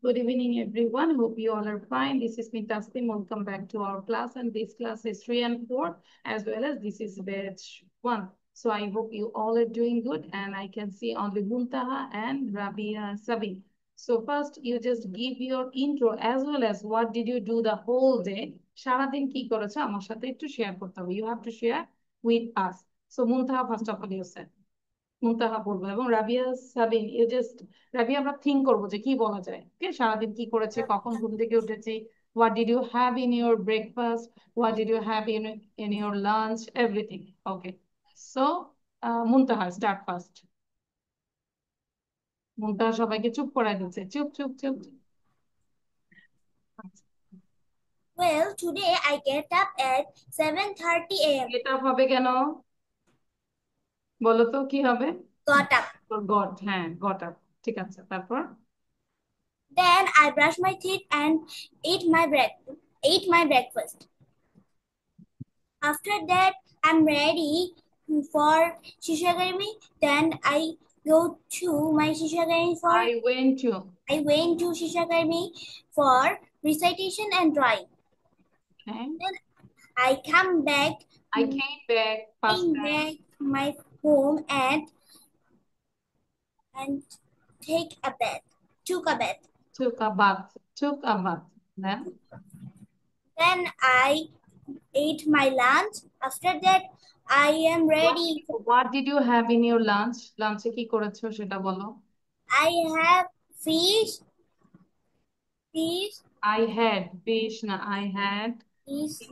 Good evening, everyone. Hope you all are fine. This is me, Taslim. Welcome back to our class. And this class is 3 and 4, as well as this is batch 1. So I hope you all are doing good. And I can see only Muntaha and Rabia Sabin. So first, you just give your intro as well as what did you do the whole day. সারাদিন কি করেছো আমার সাথে একটু share করতে হবে. You have to share with us. So Muntaha, first of all, you said. মুনতাহা বলবো এবং রাবিয়া সাবিন ইউ জাস্ট রাবিয়া আমরা থিঙ্ক করবো যে কি বলা যায় ওকে সারাদিন কি করেছে কখন ঘুম থেকে উঠেছি what did you have in your breakfast what did you have in your lunch everything okay so Muntaha start first Muntaha সবাইকে চুপ করাই দিচ্ছে চুপ চুপ চুপ Well, today I get up at 7:30 a.m. এটা হবে কেন বলো তো কি হবে Got up. গট হ্যাঁ গট আপ ঠিক আছে তারপর Then I brush my teeth and ate my breakfast. After that, I'm ready for Shishagarmi. Then I go to my Shishagarmi for I went to Shishagarmi for recitation and drawing. okay Then I come back I came back first time my home and take a bath. Took a bath. took a bath then Then I ate my lunch. After that, I am ready. What did you have in your lunch? Lunch কি করেছো সেটা বলো। I have fish, I had fish না I had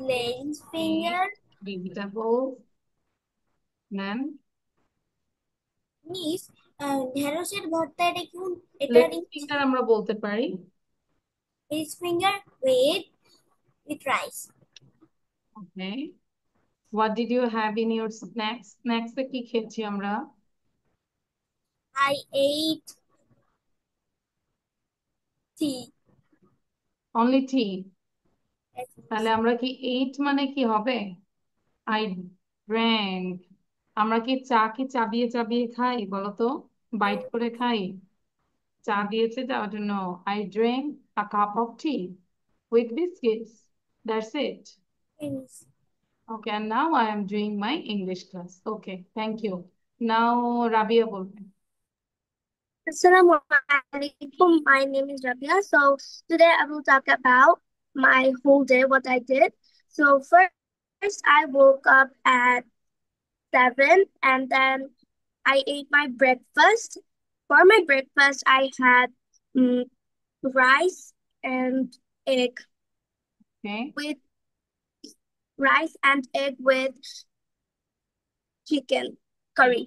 lens finger, vegetables then fish, ঢেঁড়সের ভর্তা এটা কি এটা লেটস ফিঙ্গার আমরা বলতে পারি fish finger with rice. Okay. What did you have in your snacks? Snacks এ কি খেয়েছি আমরা? I ate tea. Only tea. তাহলে আমরা কি ate মানে কি হবে? I drank. আমরা কি চাবিয়ে চাবিয়ে খাই বলো তো? বাইট করে খাই? চা দিয়েছে যাওয়ার জন্য I drank a cup of tea with biscuits. That's it. Yes. Okay, and now I am doing my English class. Okay, thank you. Now Rabia বলবে। Assalamu alaikum. My name is Rabia. So today I will talk about my whole day, what I did. So first I woke up at 7 and then I ate my breakfast. For my breakfast, I had rice and egg Okay. with rice and egg with chicken curry.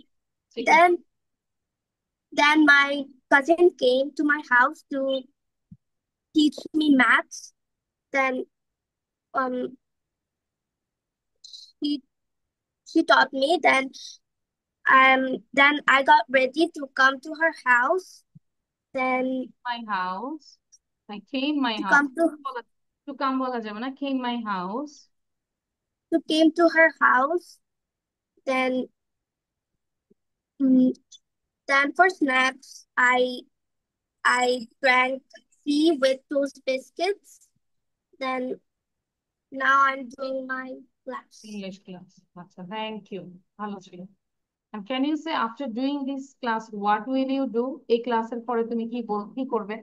Chicken. Then my cousin came to my house to teach me maths. Then um she she taught me. Then I got ready to come to her house. Then My house. I came my to house. come To come বলা যাবে না came my house. came to her house. Then mm, then for snacks I drank tea with those biscuits. Then now I'm doing my class. English class. আচ্ছা, thank you. ভালো ছিল। And can you say after doing this class, what will you do? এই ক্লাসের পরে তুমি কি করবে?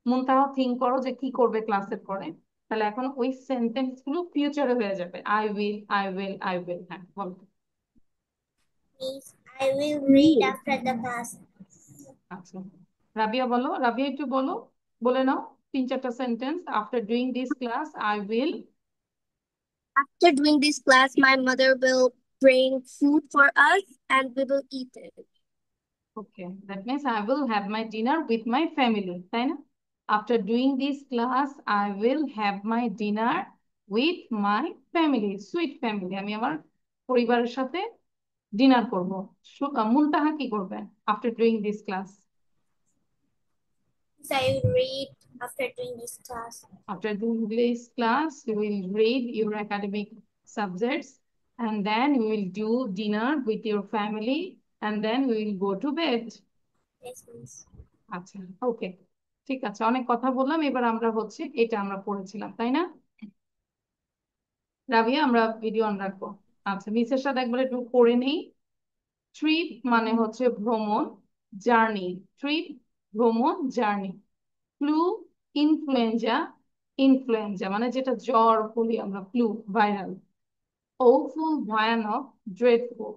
মুনতাহা think করো যে কি করবে ক্লাসের পরে। তাহলে এখন ওই সেন্টেন্স গুলো ফিউচারে হয়ে যাবে। I will। হ্যাঁ, বলো। Yes, I will read after the class. আচ্ছা। রাবিয়া বলো, রাবিয়া একটু বলো, বলে নাও 3-4টা sentence. After doing this class, I will After doing this class, my mother will bring food for us and we will eat it. Okay, that means I will have my dinner with my family, তাই না? After doing this class, I will have my dinner with my family, sweet family. আমি আমার পরিবারের সাথে dinner করব। মুনতাহা কি করবে after doing this class? So I will read after doing this class. After doing this class, you will read your academic subjects and then you will do dinner with your family and then we will go to bed. Yes, miss. আচ্ছা, ওকে, ঠিক আছে, অনেক কথা বললাম, এবার আমরা হচ্ছে এটা আমরা পড়েছিলাম, তাই না? রাবিয়া, আমরা ভিডিও অন রাখবো। আচ্ছা, মিসের সাথে একবার একটু পড়ে নেই। ট্রিপ মানে হচ্ছে ভ্রমণ, জার্নি, ট্রিপ ভ্রমণ, জার্নি। ফ্লু, ইনফ্লুয়েঞ্জা, ইনফ্লুয়েঞ্জা মানে যেটা জ্বর বলি আমরা, ফ্লু, ভাইরাল। ওফুল, ভয়ানক, ড্রেডফুল।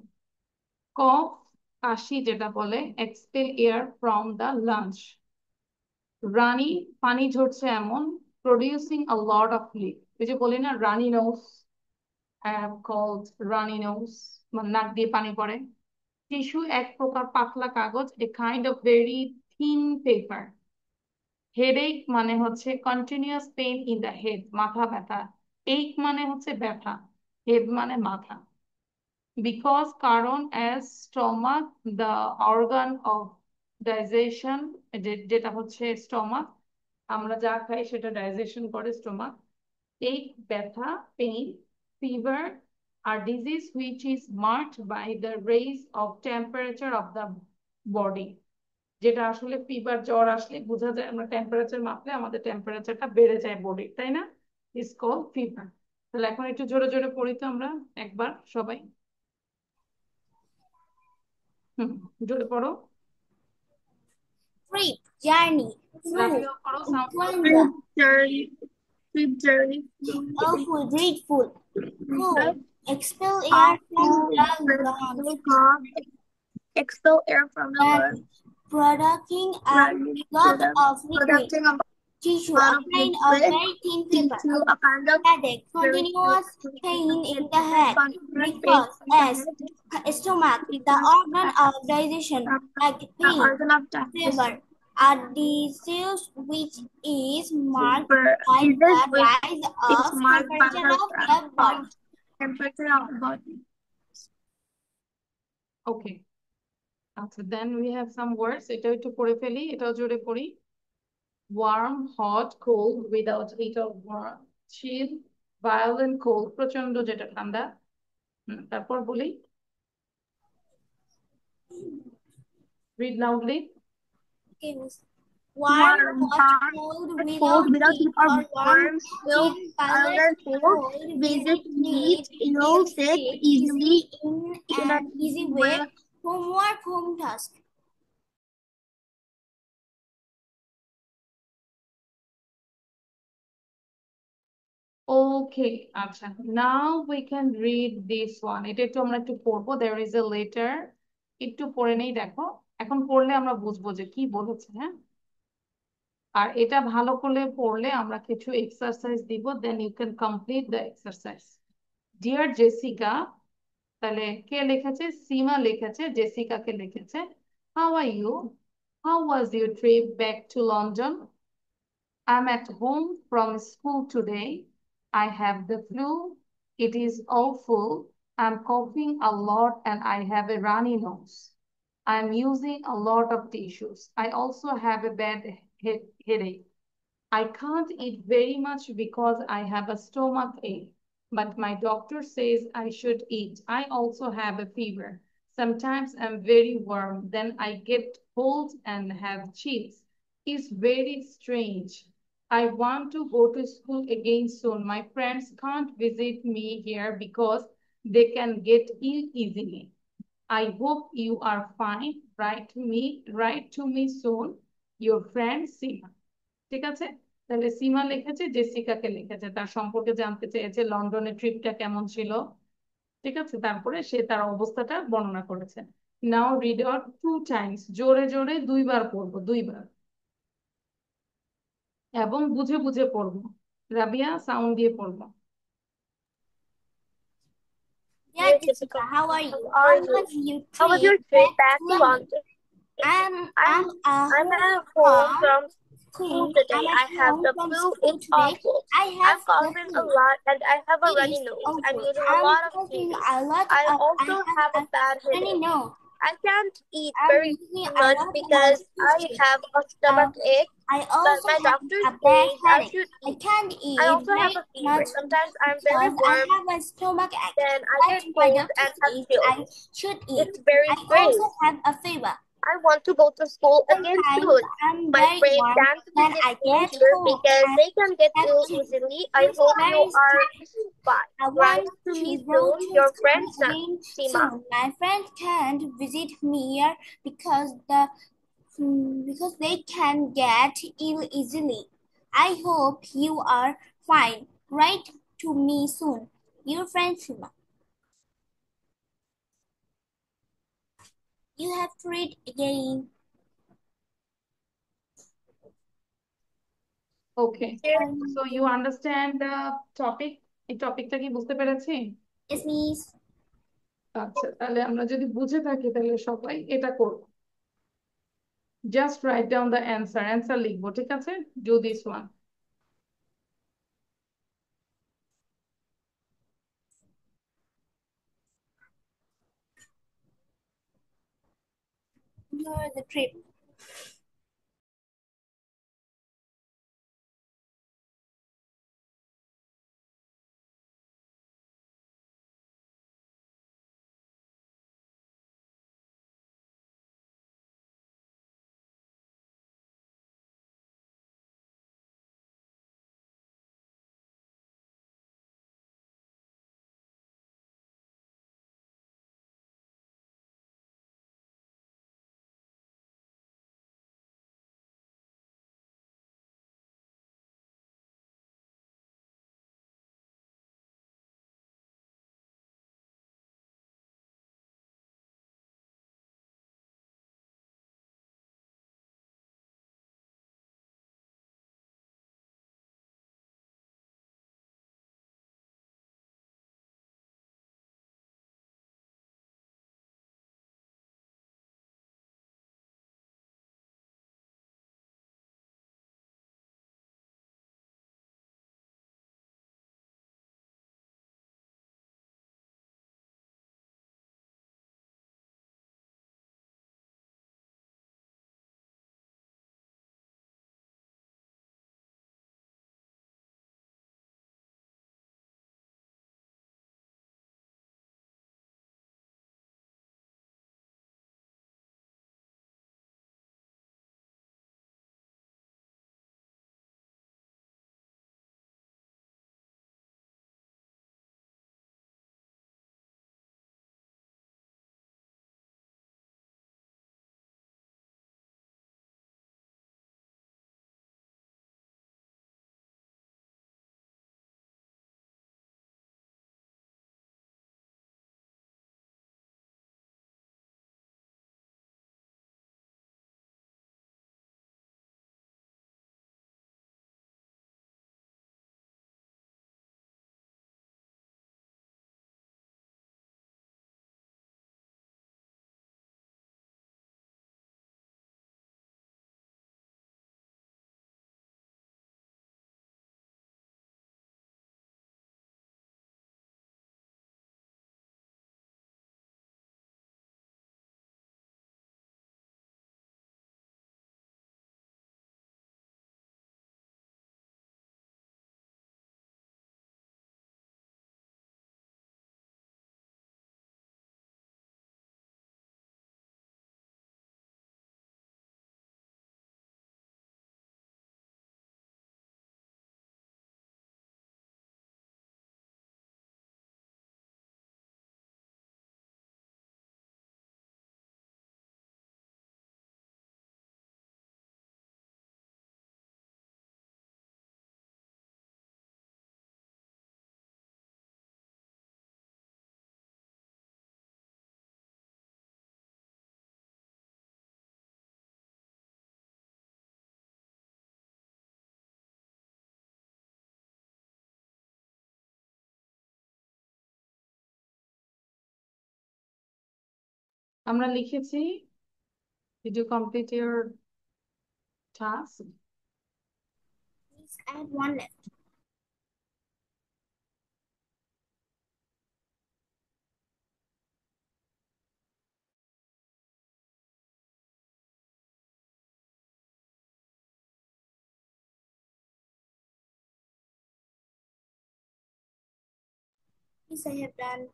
কফ, কাশি যেটা বলে, expel air from the lungs. Runny, পানি ঝরছে এমন, producing a lot of leak. ওই যে বলি না runny nose, called runny nose, মানে নাক দিয়ে পানি পড়ে। টিস্যু, এক প্রকার পাতলা কাগজ, a kind of very thin paper. Headache মানে হচ্ছে continuous pain in the head, মাথা ব্যথা। এক মানে হচ্ছে ব্যথা, হেড মানে মাথা। বিকজ কারণ, as stomach the organ of digestion, যেটা হচ্ছে স্টমাক, আমরা যা খাই সেটা ডাইজেশন করে স্টমাক। এক ব্যথা, পেইন। ফিভার, আর disease which is marked by the rise of temperature of the body. যেটা আসলে ফিভার, জ্বর আসলে বোঝা যায়, আমরা টেম্পারেচার মাপলে আমাদের টেম্পারেচারটা বেড়ে যায় বডি, তাই না? Is call fever. তাহলে এখন একটু জোরে জোরে পড়ি তো আমরা একবার সবাই। জোরে পড়ো। Trip, journey, flu, পড়ো, sound influenza, Trip journey, awful, dreadful, cool, expel air from the lungs, expel air from the lungs, producing a lot of liquid. Tissue, a kind of very thin paper. Headache, continuous pain in the head. Because, as stomach, the organ of digestion, like pain, fever, a disease which is marked by the rise of temperature of the body. Okay. আচ্ছা, then we have some words. এটা একটু পড়ে ফেলি, এটাও জোরে পড়ি। warm, hot, cold, without heat or warm, chill, violent, cold, প্রচন্ড যেটা ঠান্ডা। তারপর বলি, read loudly. Okay, warm, hot, cold, without heat or warm, chill, violent, cold, visit, heat, you'll sit easily in an easy way, homework, home task. Okay, আচ্ছা, now we can read this one. এটা একটু আমরা একটু পড়বো। There is a letter. একটু পড়ে নেই, দেখো এখন পড়লে আমরা বুঝবো যে কি বলেছে। হ্যাঁ, আর এটা ভালো করে পড়লে আমরা কিছু এক্সারসাইজ দিব, then you can complete the exercise. Dear Jessica, তাহলে কে লিখেছে? সীমা লিখেছে, জেসিকা কে লিখেছে। How are you? How was your trip back to London? I'm at home from school today. I have the flu. It is awful. I'm coughing a lot and I have a runny nose. I'm using a lot of tissues. I also have a bad headache. I can't eat very much because I have a stomach ache, but my doctor says I should eat. I also have a fever. Sometimes I'm very warm, then I get cold and have chills. It's very strange. I want to go to school again soon. My friends can't visit me here because they can get ill easily. I hope you are fine. Write to me soon. Your friend Sima. ঠিক আছে, তাহলে সীমা লিখেছে, জেসিকাকে লিখেছে, তার সম্পর্কে জানতে চেয়েছে, লন্ডনের ট্রিপটা কেমন ছিল। ঠিক আছে, তারপরে সে তার অবস্থাটা বর্ণনা করেছে। নাও রিড আউট 2 টাইমস, জোরে জোরে 2বার পড়বো, 2বার, এবং বুঝে বুঝে পড়বো। রাবিয়া, সাউন্ড দিয়ে পড়বো। Yeah, Jessica, how are you? How was your trip back to London? I'm at home from school today. I have the flu. It's awful. I'm coughing a lot and I have a runny nose. I'm using a lot of tissues. I also have a bad headache. I can't eat very much because I have a stomach ache, but my doctor says I should eat. I can't eat. I also have a fever. Sometimes I'm very warm. I have a stomach ache. Then I get cold and have chills. I should eat. It's very strange. I also have a fever. I want to go to school again soon. My brain can't visit me here because they can get ill easily. I hope you are fine. I Right want to to me go soon. to Your school friend, again Seema. soon. My friends can't visit me here because they can get ill easily. I hope you are fine. Write to me soon. Your friend Shima. You have to read again. Okay. So you understand the topic? এই টপিকটা কি বুঝতে পেরেছি? Yes, miss. আচ্ছা, তাহলে আমরা যদি বুঝে থাকি তাহলে সবাই এটা করব। Just write down the answer. Answer লিখবো, ঠিক আছে? Do this one. Enjoy the trip. আমরা লিখেছি, did you complete your task? Please add one left. Yes, I have done.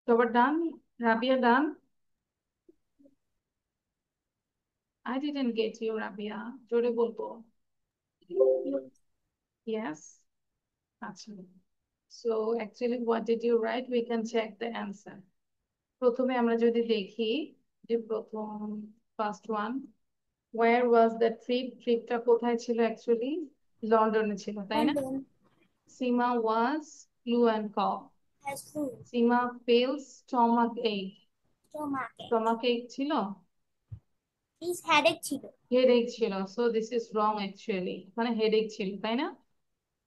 Cover done? Rabia done? I didn't get you, Rabia. Jore bolbo. Yes. Actually. So actually, what did you write? We can check the answer. প্রথমে আমরা যদি দেখি যে প্রথম first one where was the trip? ট্রিপটা কোথায় ছিল actually? লন্ডনে ছিল, তাই না? Sima was flu and cough. Has flu. Sima feels stomach ache. Stomach ache. Stomach ache ছিল? His headache ছিল. Headache ছিল. So this is wrong actually. মানে headache ছিল, তাই না?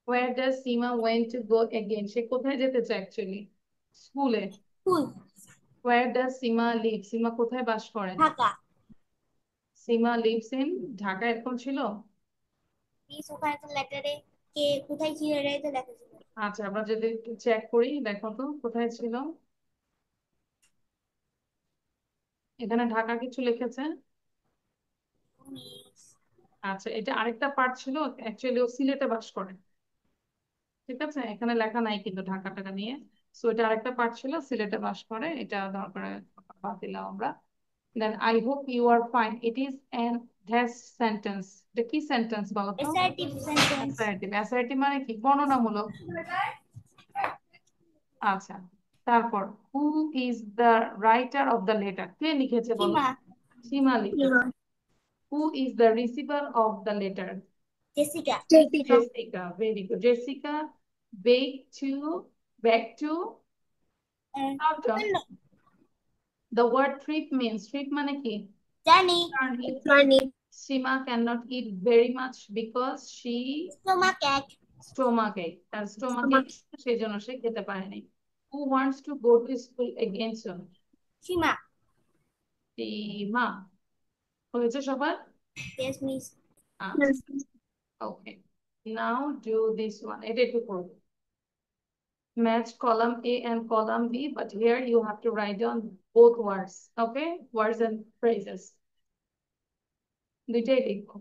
Where does Sima went to go again? সে কোথায় যেতে চায় actually? স্কুলে। School. Where does Sima live? Sima কোথায় বাস করে? Dhaka. Sima lives in Dhaka, এরকম ছিল? প্লিজ ওখানে তো লেটারে কে কোথায় ছিল এটাই তো লেখা ছিল। আচ্ছা, আমরা যদি একটু চেক করি, দেখো তো কোথায় ছিল। এখানে ঢাকা কিছু লিখেছে। আচ্ছা, এটা আরেকটা পার্ট ছিল, অ্যাকচুয়ালি ও সিলেটে বাস করে। ঠিক আছে, এখানে লেখা নাই কিন্তু ঢাকা টাকা নিয়ে। সো এটা আরেকটা পার্ট ছিল, সিলেটে বাস করে, এটা দরকার বাদ দিলাম আমরা। Then I hope you are fine. It is an dash sentence. The key sentence বলো তো? assertive sentence. Assertive. Assertive মানে কি? বর্ণনামূলক। আচ্ছা, তারপর who is the writer of the letter? কে লিখেছে বলো? সীমা। সীমা লিখেছে। Who is the receiver of the letter? Jessica. Jessica. Very good. Jessica back to Belgium. The word trip means trip মানে কি? Journey. Journey. Sima cannot eat very much because she stomach ache. তার stomach ache, সেই জন্য সে খেতে পারেনি। Who wants to go to school again soon? সীমা। সীমা। হয়েছে সবার? Yes, miss. Okay. Now do this one. এটা একটু করবো। Match column A and column B, but here you have to write down both words. Okay? Words and phrases. দুইটাই লিখবো।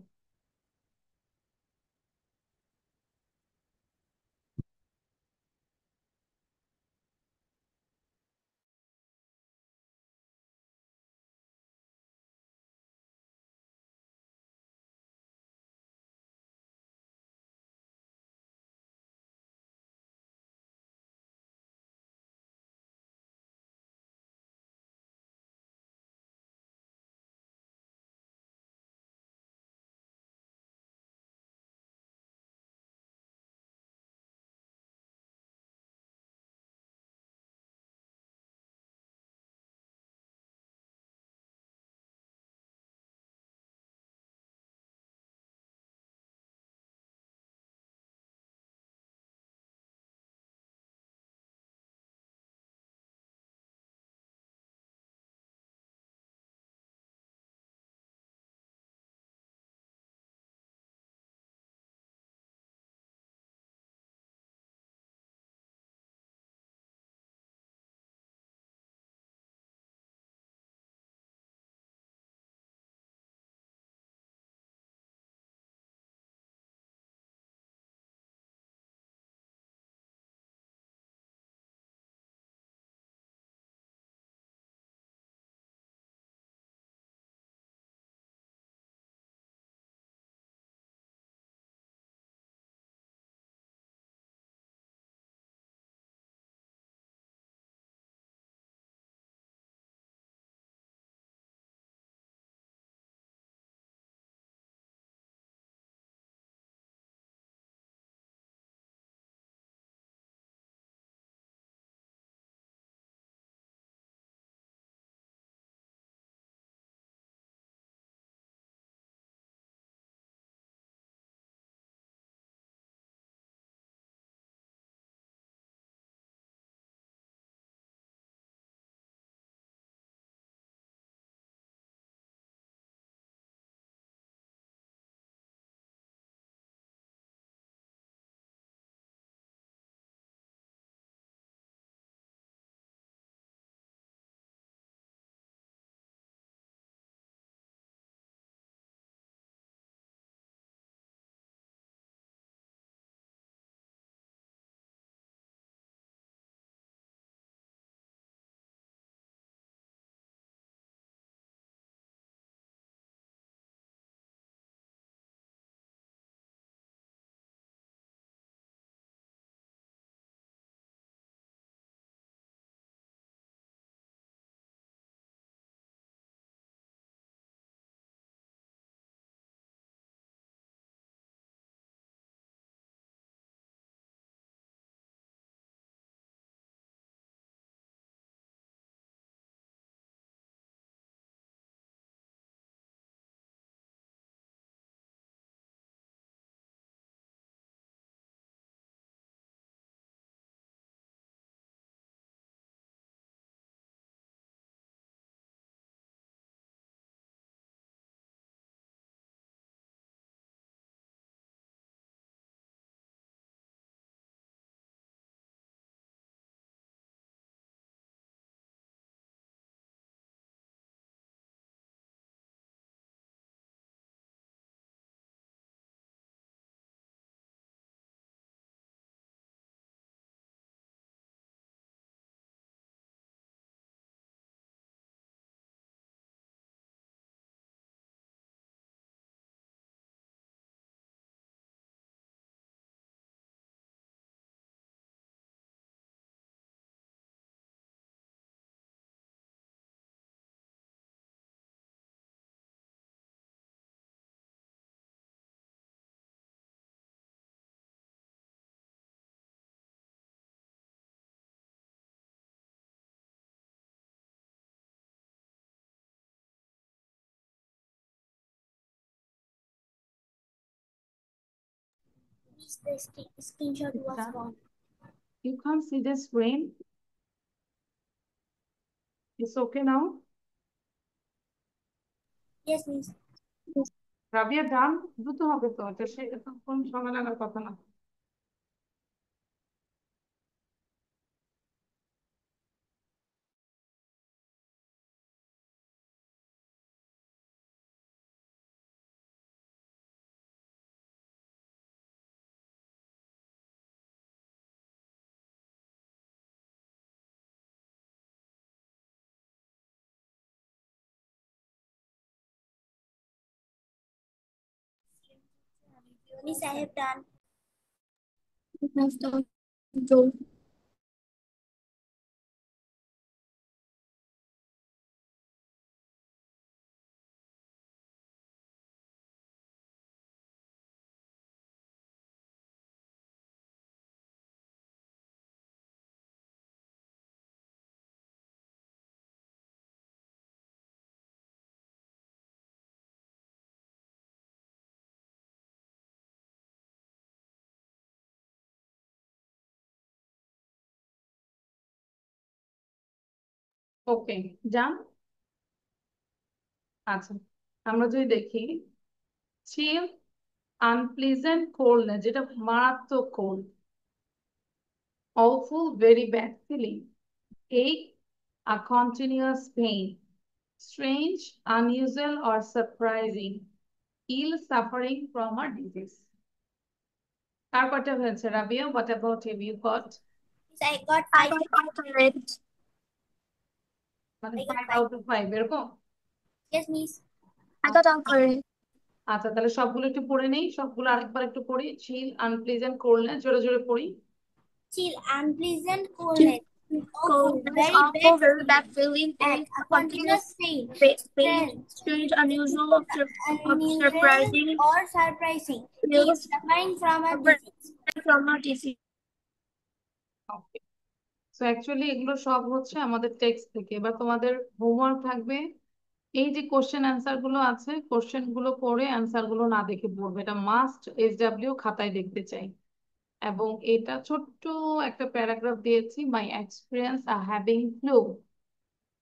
The screenshot was wrong. You can't see the screen. It's okay now? Yes, miss. Rabia done? দ্রুত হবে তো, এটা সে কোন সময় লাগার কথা না। Miss, I have done. Nice done, Joe. ওকে, যান। আচ্ছা, আমরা যদি দেখি চিল আনপ্লেজেন্ট কোল্ড না, যেটা মারাত্মক cold, awful very bad feeling, ache a continuous pain, strange unusual or surprising, ill suffering from a disease. আর কটা হয়েছে Rabiya? What about have you got? I got I got all correct. মানে 5 out of 5 এরকম? Yes, miss. I got all correct. আচ্ছা, তাহলে সবগুলো একটু পড়ে নেই, সবগুলো আরেকবার একটু পড়ি। চিল আনপ্লেজেন্ট কোল্ডনেস, জোরে জোরে পড়ি। Chill, unpleasant coldness. Awful, Awful, very bad feeling, and a continuous pain. strange, unusual, surprising, or surprising. He is suffering from a disease. Okay, so actually এগুলো সব হচ্ছে আমাদের টেক্সট থেকে। এবার তোমাদের হোমওয়ার্ক থাকবে, এই যে কোশ্চেন অ্যান্সার গুলো আছে, কোশ্চেন গুলো পড়ে অ্যান্সার গুলো না দেখে পড়বে, এটা মাস্ট SW খাতায় দেখতে চাই। এবং এটা ছোট্ট একটা প্যারাগ্রাফ দিয়েছি, মাই এক্সপিরিয়েন্স হ্যাভিং ফ্লু,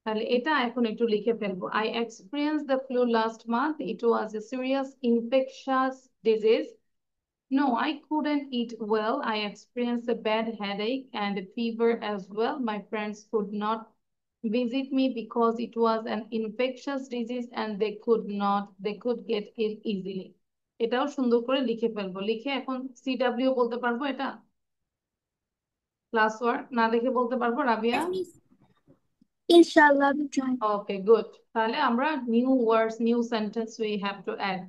তাহলে এটা এখন একটু লিখে ফেলবো। I experience the flu last month, it was A serious infectious disease. No, I couldn't eat well. I experienced a bad headache and a fever as well. My friends could not visit me because it was an infectious disease and they could get ill easily. এটাও সুন্দর করে লিখে ফেলবো। লিখে এখন CW বলতে পারবো, এটা ক্লাস ওয়ার্ক না দেখে বলতে পারবো Rabia? Yes, miss. Inshallah, we try. Okay, good. তাহলে আমরা new words, new sentence we have to add.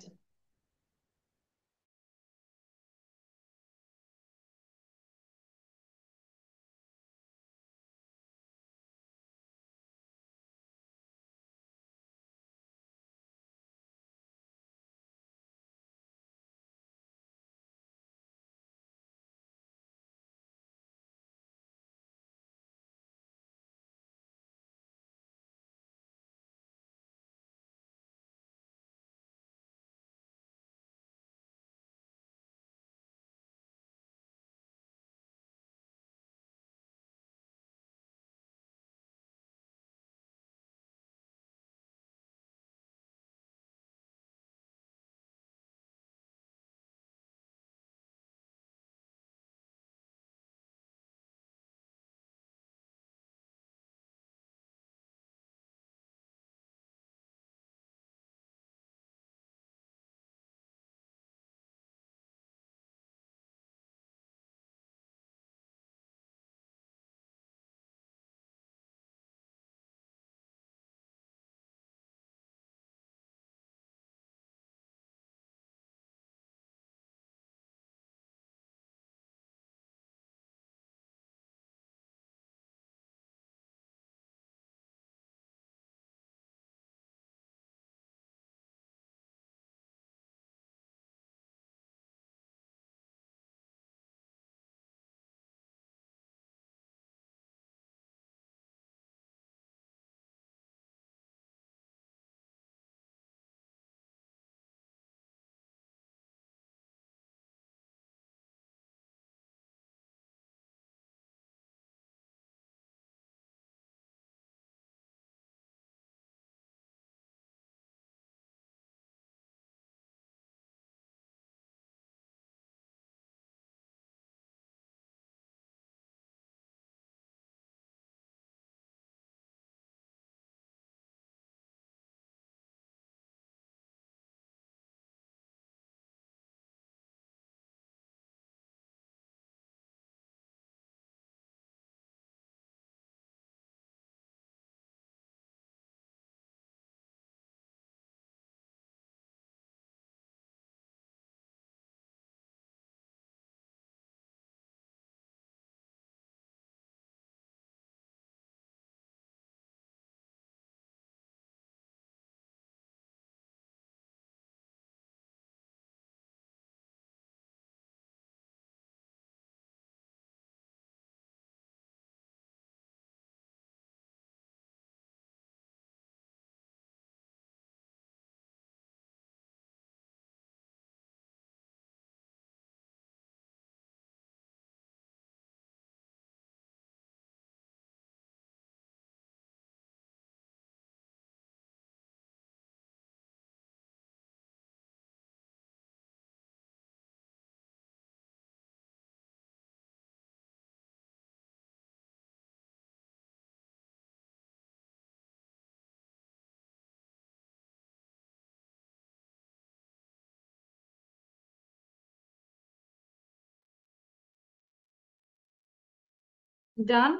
Done?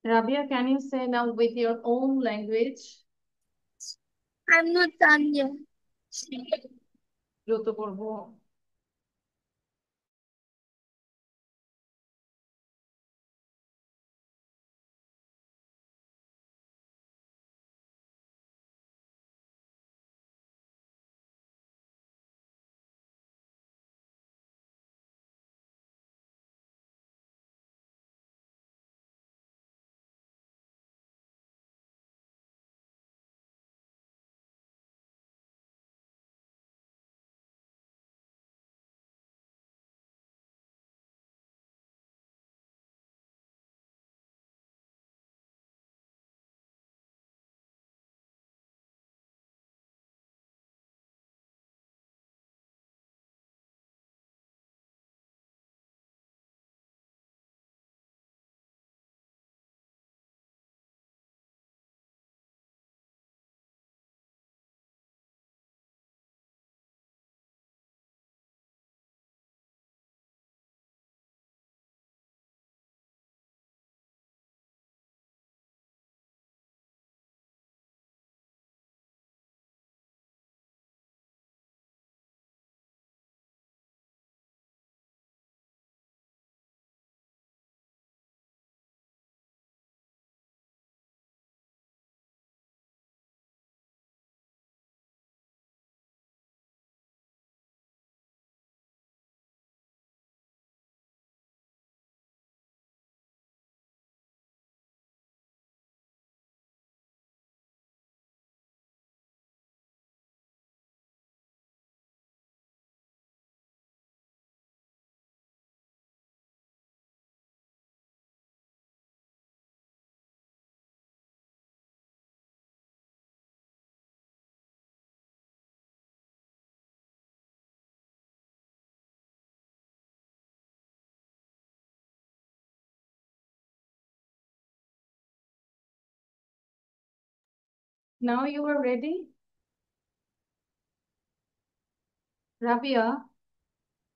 Rabia, can you say now with your own language? I'm not done yet. দ্রুত করবো। Now you are ready? Rabia,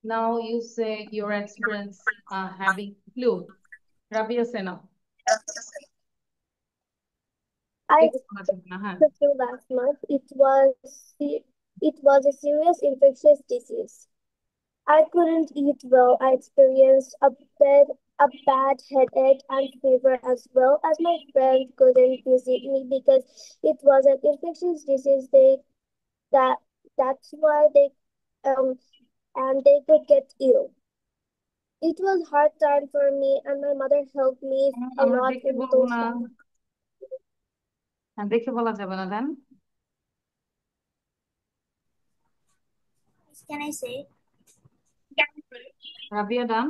now you say your experience having flu. Rabia, say now. I the flu last month. It was a serious infectious disease. I couldn't eat well. I experienced a bad headache and fever as well as my friend couldn't visit me because it was an infectious disease. That that's why they could get ill. It was hard time for me and my mother helped me a lot in those times. দেখে বলা যাবে না দেন Can I say? Rabiya ডান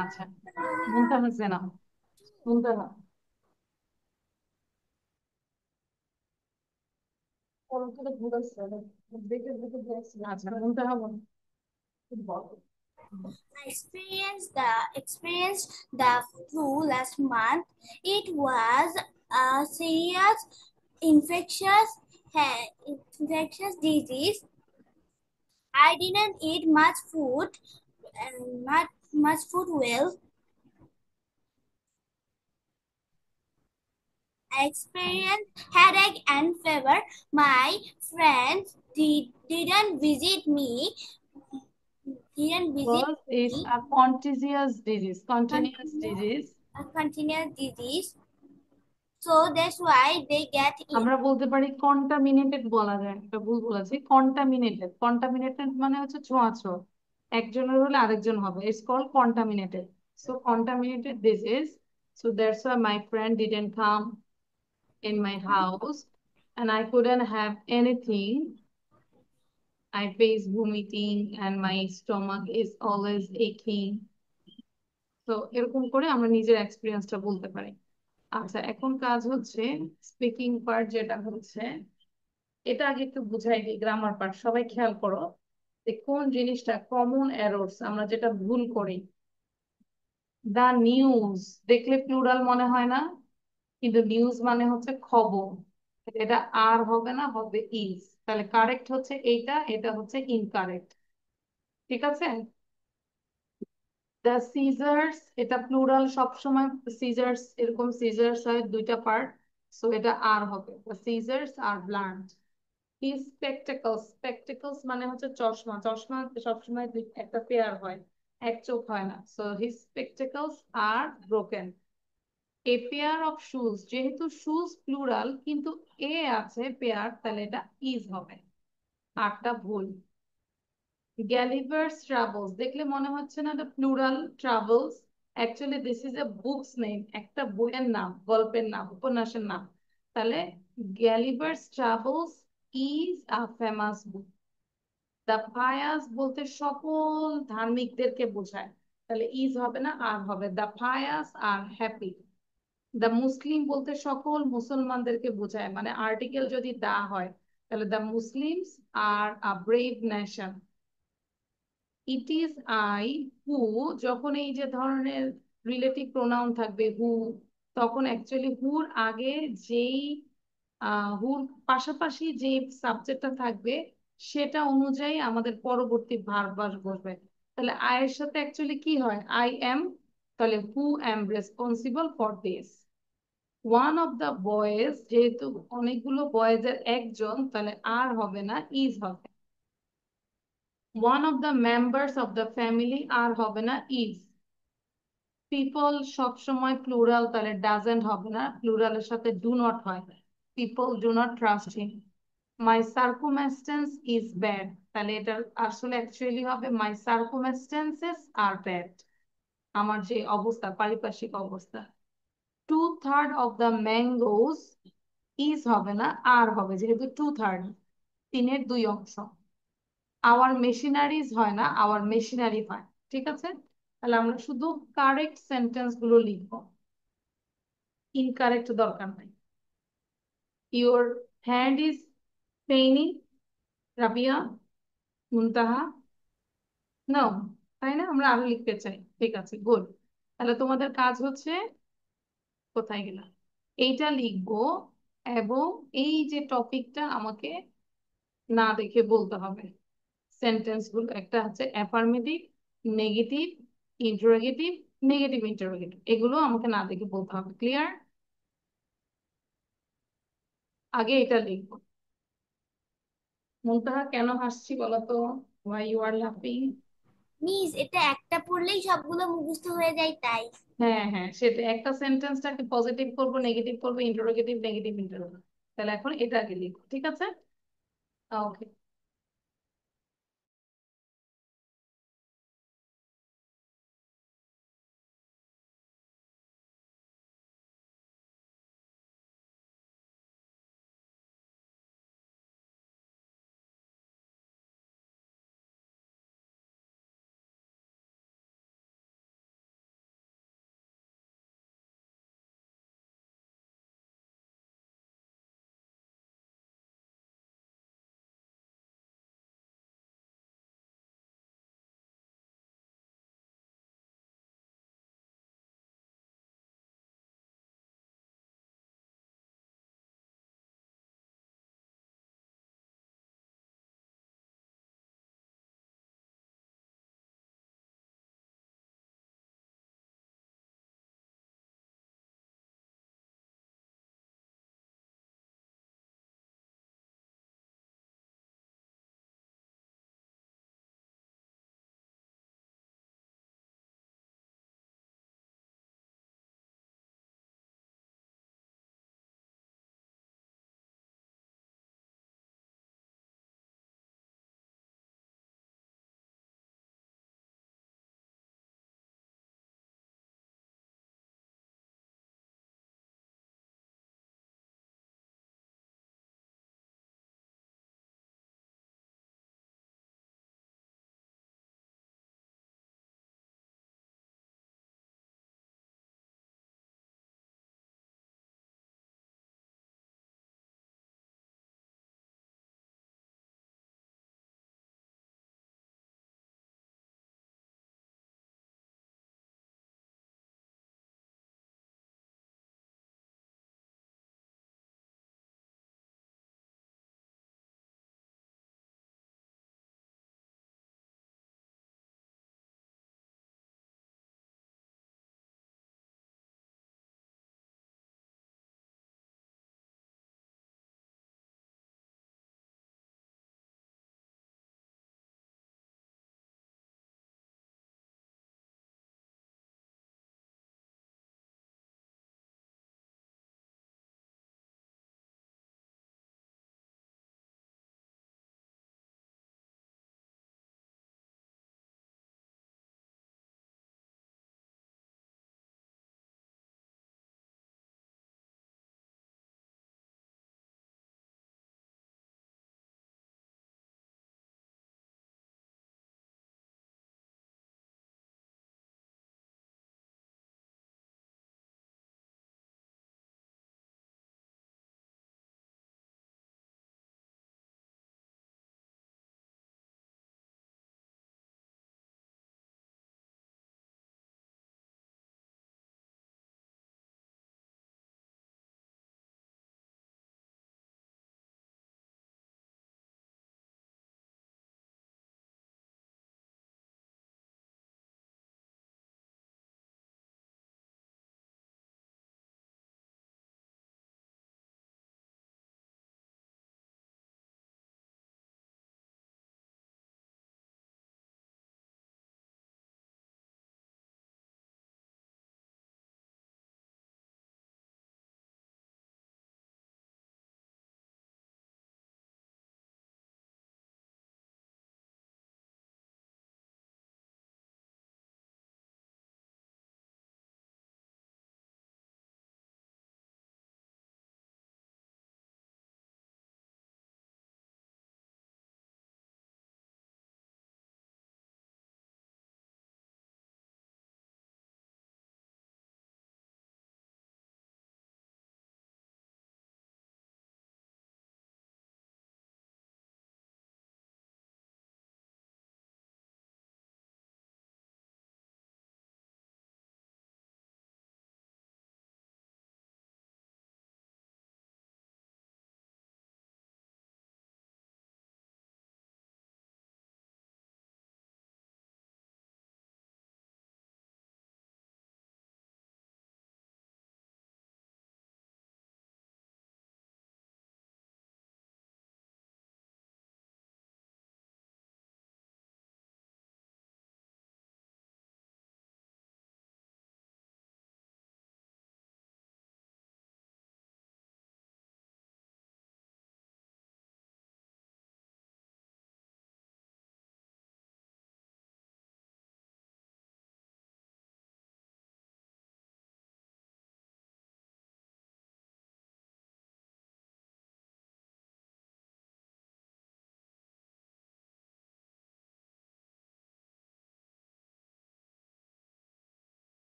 আচ্ছা মুনতাহা জেনা মুনতাহা আচ্ছা মুনতাহা বল I experienced the flu last month. It was a serious infectious disease. I didn't eat much food and not much food well. I experienced headache and fever. My friends didn't visit me. It's a contagious disease. Continuous disease. A continuous disease. So that's why they get ill. আমরা বলতে পারি contaminated বলা যায় একটা ভুল বলেছি contaminated মানে হচ্ছে ছোঁয়াচে একজনের হলে আরেকজন হবে it's called contaminated so contaminated disease so that's why my friend didn't come in my house and I couldn't have anything. I face vomiting and my stomach is always aching. তো এরকম করে আমরা নিজের এক্সপিরিয়েন্সটা বলতে পারি আচ্ছা এখন কাজ হচ্ছে স্পিকিং পার্ট যেটা হচ্ছে এটা আগে একটু বুঝাই দিই গ্রামার পার্ট সবাই খেয়াল করো যে কোন জিনিসটা কমন এরর্স আমরা যেটা ভুল করি দা নিউজ দেখলে প্লুরাল মনে হয় না কিন্তু নিউজ মানে হচ্ছে খবর এটা আর হবে না হবে ইজ তাহলে কারেক্ট হচ্ছে এইটা এটা হচ্ছে ইনকারেক্ট ঠিক আছে দ্য সিজার্স, এটা প্লুরাল, সবসময় সিজার্স এরকম সিজার্স হয় দুইটা পার্ট, সো এটা আর হবে, the scissors are blunt. His spectacles, spectacles মানে হচ্ছে চশমা, চশমা সবসময় একটা পেয়ার হয়, এক চোখ হয় না, so his spectacles are broken. A pair of shoes, যেহেতু শুজ প্লুরাল কিন্তু এ আছে পেয়ার, তাহলে এটা ইজ হবে, আরটা ভুল। গ্যালিভার্স ট্রাভেলস, দেখলে মনে হচ্ছে না এটা plural travels, actually this is a book's name, একটা বইয়ের নাম, গল্পের নাম, উপন্যাসের নাম, তাহলে Gulliver's travels is a famous book. The pious বলতে সকল ধার্মিকদেরকে বোঝায়, তাহলে ইজ হবে না, আর হবে, the pious are happy. The Muslim বলতে সকল মুসলমানদেরকে বোঝায়, মানে আর্টিকেল যদি দা হয় তাহলে the Muslims R a brave nation. It is I who, যখন এই যে ধরনের রিলেটিভ প্রোনাউন থাকবে হু, তখন অ্যাকচুয়ালি হুর আগে যেই হুর পাশাপাশি যে সাবজেক্টটা থাকবে সেটা অনুযায়ী আমাদের পরবর্তী ভার্ব বসবে। তাহলে আই এর সাথে অ্যাকচুয়ালি কি হয়, আই এম, তাহলে who am responsible for this. One of the boys, যেহেতু অনেকগুলো বয়েজের একজন, তাহলে আর হবে না, ইজ হবে। One of the members of the family, are হবে না, ইজ। পিপল সবসময় প্লুরাল, তাহলে ডাজেন্ট হবে না, প্লুরালের সাথে ডু নট হয়, people do not trust him. My circumstances is bad, তাহলে এটা আসলে অ্যাকচুয়ালি হবে মাই সার্কুমেস্টেন্সেস আর ব্যাড, আমার যে অবস্থা, পারিপার্শ্বিক অবস্থা। 2/3 অফ দ্য ম্যাঙ্গোস, ইজ হবে না, আর হবে, যেহেতু 2/3, 3/2 আওয়ার মেশিনারিজ হয় না, আওয়ার মেশিনারি হয়, ঠিক আছে। তাহলে আমরা শুধু কারেক্ট সেন্টেন্স গুলো লিখবো, ইনকারেক্ট দরকার নাই। Your hand is paining, Rabia, Muntaha, নাও, তাই না, আমরা আরো লিখতে চাই, ঠিক আছে, গুড। তাহলে তোমাদের কাজ হচ্ছে, কোথায় গেলাম, এইটা লিখবো, এবং এই যে টপিকটা আমাকে না দেখে বলতে হবে। সেন্টেন্স গুলো একটা হচ্ছে affirmative, negative, interrogative, negative interrogative, এগুলো আমাকে না দেখে বলতে হবে, ক্লিয়ার। আগে এটা লিখবো। মুনতাহা কেন হাসছি বলতো, ওয়াই ইউ আর লাফিং? মিস, এটা একটা পড়লেই সবগুলো মুখস্থ হয়ে যায় তাই। হ্যাঁ হ্যাঁ, সেটা একটা সেন্টেন্সটাকে পজিটিভ করবো, নেগেটিভ করবো, ইন্টারোগেটিভ, নেগেটিভ, ইন্টারোগেটিভ, তাহলে এখন এটা আগে লিখবো, ঠিক আছে, ওকে।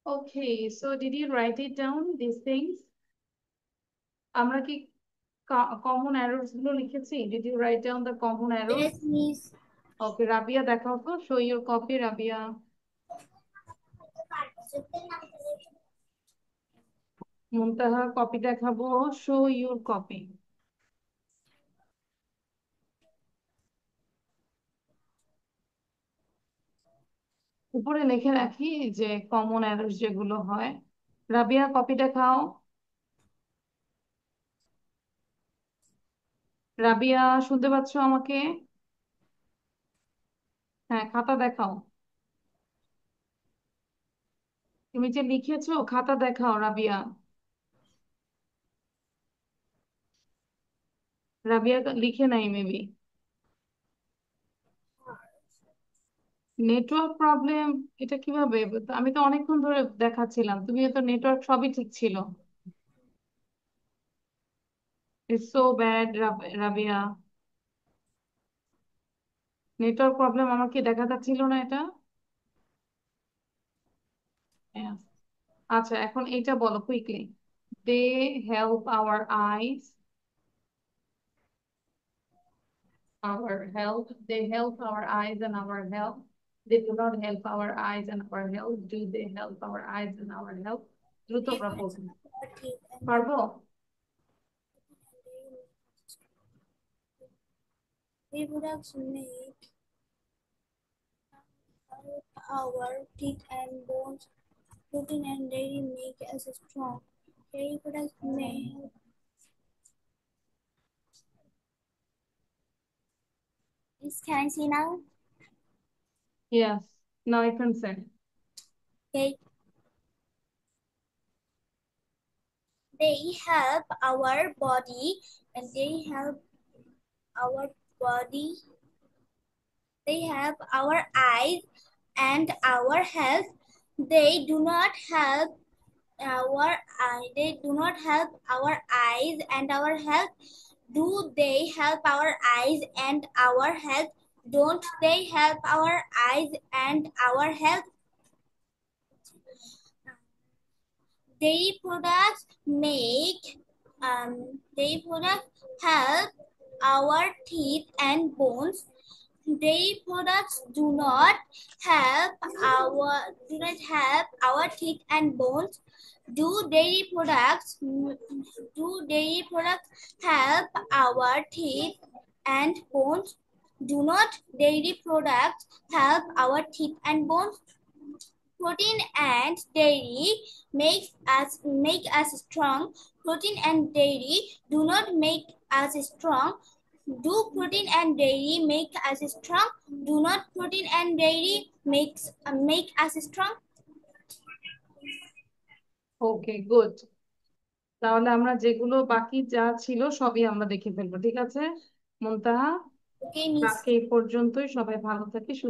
Okay, so did you write it down, these things? আমরা কি common errors গুলো লিখেছি? Did you write down the common errors? Yes, miss. Okay, Rabia দেখাও তো, show your copy, Rabia. Muntaha copy দেখাবো, show your copy. উপরে লিখে রাখি যে কমন এরর্স যেগুলো হয়। রাবিয়া কপি দেখাও। রাবিয়া শুনতে পাচ্ছো আমাকে? হ্যাঁ, খাতা দেখাও। তুমি যে লিখেছো খাতা দেখাও রাবিয়া। রাবিয়া লিখে নাই মেবি। নেটওয়ার্ক প্রবলেম, এটা কিভাবে? আমি তো অনেকক্ষণ ধরে দেখাচ্ছিলাম, তুমি তো নেটওয়ার্ক সবই ঠিক ছিল। It's so bad Rabia. Network problem, আমাকে দেখা যাচ্ছিল না এটা। Yes. আচ্ছা, এখন এটা বলো quickly. They help our eyes, our health. They help our eyes and our health. They do not help our eyes and our health. Do they help our eyes and our health? দ্রুত propose পারবো? They products make our teeth and bones. Protein and dairy make us strong. Dairy products may help. Can I see now? Yes. Now I can say. Okay. They help our body and they help our body. They help our eyes and our health. They do not help they do not help our eyes and our health. Do they help our eyes and our health? Don't they help our eyes and our health? Dairy products dairy products help our teeth and bones. Dairy products do not help our teeth and bones. Do dairy products help our teeth and bones? Do not dairy products help our teeth and bones? Protein and dairy make us strong. Protein and dairy do not make us strong. Do protein and dairy make us strong? Do not protein and dairy make us strong? Okay, good. তাহলে আমরা যেগুলো বাকি যা ছিল সবই আমরা দেখে ফেলবো, ঠিক আছে মুনতাহা? Okay, miss. আজকে এই পর্যন্তই, সবাই ভালো থাকে, সুস্থ